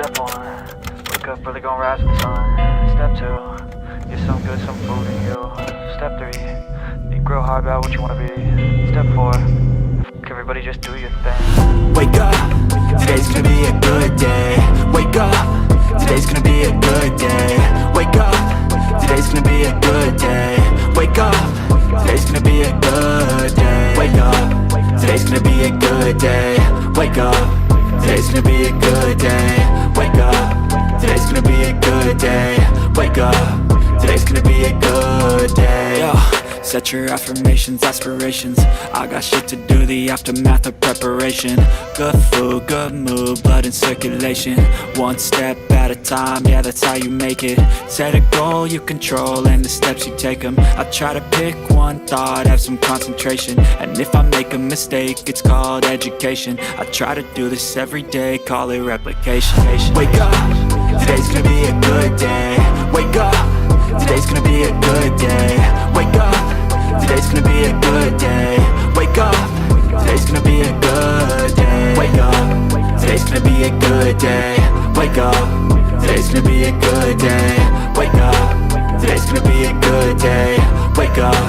Step 1, wake up early, gon' rise with the sun. Step 2, get some good, some food in you. Step 3, think real hard about what you wanna be. Step 4, everybody just do your thing. Wake up, today's gonna be a good day. Wake up, today's gonna be a good day. Wake up, today's gonna be a good day. Wake up, today's gonna be a good day. Wake up, today's gonna be a good day. Wake up, today's gonna be a good day. Wake up, today's gonna be a good day. Wake up, today's gonna be a good day. Yo, set your affirmations, aspirations. I got shit to do, the aftermath of preparation. Good food, good mood, blood in circulation. One step at a time, yeah, that's how you make it. Set a goal you control and the steps you take them. I try to pick one thought, have some concentration. And if I make a mistake, it's called education. I try to do this every day, call it replication. Wake up, today's gonna be a good day. Wake up, today's gonna be a good day. Wake up, today's gonna be a good day. Wake up, today's gonna be a good day. Wake up, today's gonna be a good day. Wake up, today's gonna be a good day. Wake up, today's gonna be a good day. Wake up.